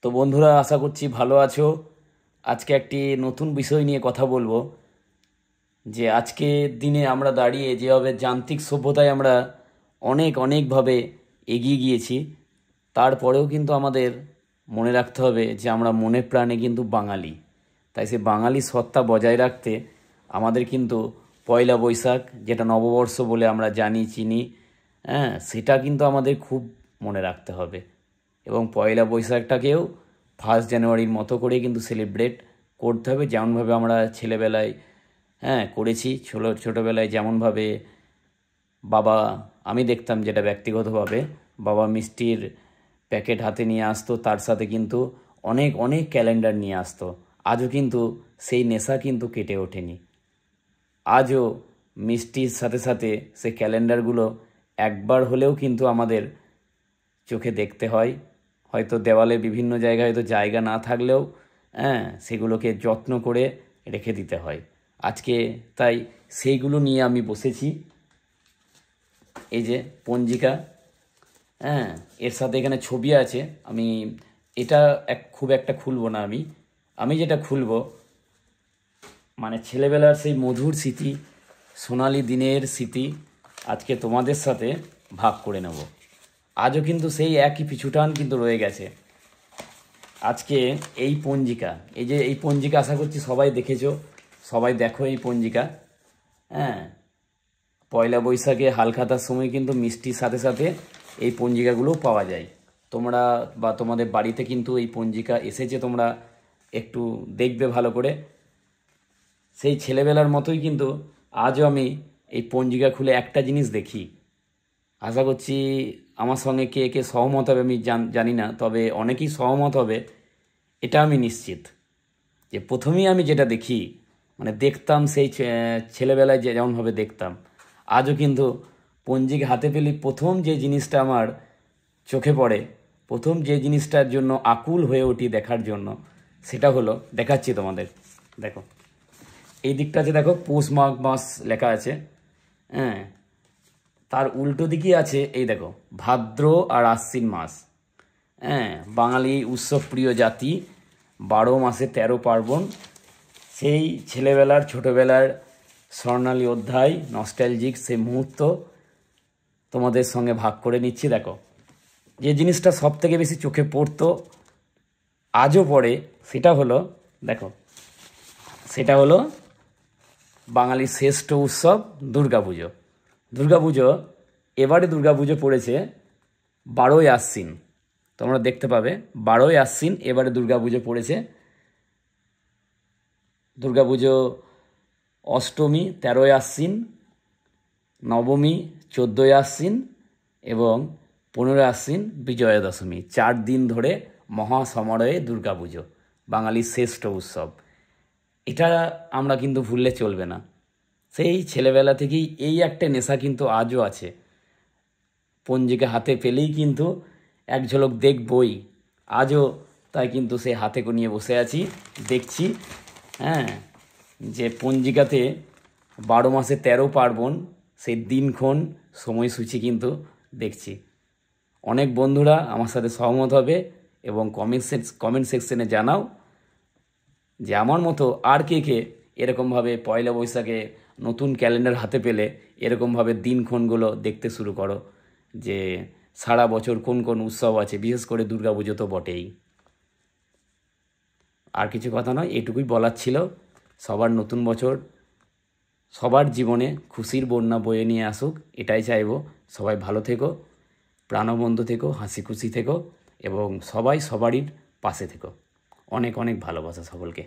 তো বন্ধুরা, আশা করছি ভালো আছো। আজকে একটি নতুন বিষয় নিয়ে কথা বলবো। যে আজকের দিনে আমরা দাঁড়িয়ে যেভাবে যান্ত্রিক সভ্যতায় আমরা অনেকভাবে এগিয়ে গিয়েছি, তারপরেও কিন্তু আমাদের মনে রাখতে হবে যে আমরা মনে প্রাণে কিন্তু বাঙালি। তাই সে বাঙালি সত্তা বজায় রাখতে আমাদের কিন্তু পয়লা বৈশাখ, যেটা নববর্ষ বলে আমরা জানি চিনি, হ্যাঁ, সেটা কিন্তু আমাদের খুব মনে রাখতে হবে। এবং পয়লা বৈশাখটাকেও 1 জানুয়ারির মতো করে কিন্তু সেলিব্রেট করতে হবে, যেমনভাবে আমরা ছেলেবেলায় করেছি। ছোটোবেলায় যেমনভাবে বাবা, আমি দেখতাম যেটা ব্যক্তিগতভাবে, বাবা মিষ্টির প্যাকেট হাতে নিয়ে আসতো, তার সাথে কিন্তু অনেক অনেক ক্যালেন্ডার নিয়ে আসতো। আজও কিন্তু সেই নেশা কিন্তু কেটে ওঠেনি। আজও মিষ্টির সাথে সাথে সেই ক্যালেন্ডারগুলো একবার হলেও কিন্তু আমাদের চোখে দেখতে হয়। হয়তো দেওয়ালে বিভিন্ন জায়গায় হয়তো জায়গা না থাকলেও সেগুলোকে যত্ন করে রেখে দিতে হয়। আজকে তাই সেইগুলো নিয়ে আমি বসেছি। এই যে পঞ্জিকা, হ্যাঁ, এর সাথে এখানে ছবি আছে। আমি এটা খুব একটা খুলবো না। আমি আমি যেটা খুলবো, মানে ছেলেবেলার সেই মধুর স্মৃতি, সোনালি দিনের স্মৃতি আজকে তোমাদের সাথে ভাগ করে নেব। আজও কিন্তু সেই একই পিছুটান কিন্তু রয়ে গেছে। আজকে এই পঞ্জিকা, এই পঞ্জিকা আশা করছি সবাই দেখেছো, সবাই দেখো এই পঞ্জিকা। হ্যাঁ, পয়লা বৈশাখে হালখাতার সময় কিন্তু মিষ্টির সাথে সাথে এই পঞ্জিকাগুলোও পাওয়া যায়। তোমরা বা তোমাদের বাড়িতে কিন্তু এই পঞ্জিকা এসেছে, তোমরা একটু দেখবে ভালো করে। সেই ছেলেবেলার মতোই কিন্তু আজও আমি এই পঞ্জিকা খুলে একটা জিনিস দেখি। আশা করছি আমার সঙ্গে কে কে সহমত হবে আমি জানি না, তবে অনেকেই সহমত হবে, এটা আমি নিশ্চিত। যে প্রথমেই আমি যেটা দেখি, মানে দেখতাম সেই ছেলেবেলায় যেমনভাবে দেখতাম, আজও কিন্তু পঞ্জিকা হাতে পেলে প্রথম যে জিনিসটা আমার চোখে পড়ে, প্রথম যে জিনিসটার জন্য আকুল হয়ে উঠি দেখার জন্য, সেটা হলো, দেখাচ্ছি তোমাদের। দেখো, এই দিকটাতে দেখো পৌষ মাঘ মাস লেখা আছে। হ্যাঁ, তার উল্টো দিকেই আছে এই দেখো ভাদ্র আর আশ্বিন মাস। হ্যাঁ, বাঙালি উৎসবপ্রিয় জাতি, 12 মাসে 13 পার্বণ। সেই ছেলেবেলার ছোটোবেলার স্বর্ণালী অধ্যায়, নস্টালজিক সেই মুহূর্ত তোমাদের সঙ্গে ভাগ করে নিচ্ছি। দেখো, যে জিনিসটা সব থেকে বেশি চোখে পড়তো, আজও পড়ে, সেটা হলো, দেখো, সেটা হলো বাঙালির শ্রেষ্ঠ উৎসব দুর্গাপুজো। দুর্গাপুজো, এবারে দুর্গাপুজো পড়েছে 12ই আশ্বিন। তোমরা দেখতে পাবে 12ই আশ্বিন এবারে দুর্গাপুজো পড়েছে। দুর্গাপুজো অষ্টমী 13ই আশ্বিন, নবমী 14ই আশ্বিন এবং 15ই আশ্বিন বিজয়া দশমী। 4 দিন ধরে মহাসমারোহে দুর্গাপুজো, বাঙালির শ্রেষ্ঠ উৎসব। এটা আমরা কিন্তু ভুললে চলবে না। সেই ছেলেবেলা থেকেই এই একটা নেশা কিন্তু আজও আছে। পঞ্জিকা হাতে পেলেই কিন্তু এক ঝলক দেখবই। আজও তাই কিন্তু সে হাতে নিয়ে বসে আছি, দেখছি। হ্যাঁ, যে পঞ্জিকাতে 12 মাসে 13 পার্বণ, সেই দিনক্ষণ সময়সূচি কিন্তু দেখছি। অনেক বন্ধুরা আমার সাথে সহমত হবে এবং কমেন্ট সেকশনে জানাও যে আমার মতো আর কে কে এরকমভাবে পয়লা বৈশাখে নতুন ক্যালেন্ডার হাতে পেলে এরকমভাবে দিনক্ষণগুলো দেখতে শুরু করো, যে সারা বছর কোন কোন উৎসব আছে, বিশেষ করে দুর্গাপুজো তো বটেই। আর কিছু কথা নয়, এটুকুই বলার ছিল। সবার নতুন বছর সবার জীবনে খুশির বন্যা বয়ে নিয়ে আসুক, এটাই চাইবো। সবাই ভালো থেকো, প্রাণবন্ত থেকো, হাসি খুশি থেকো এবং সবাই সবারই পাশে থেকো। অনেক অনেক ভালোবাসা সকলকে।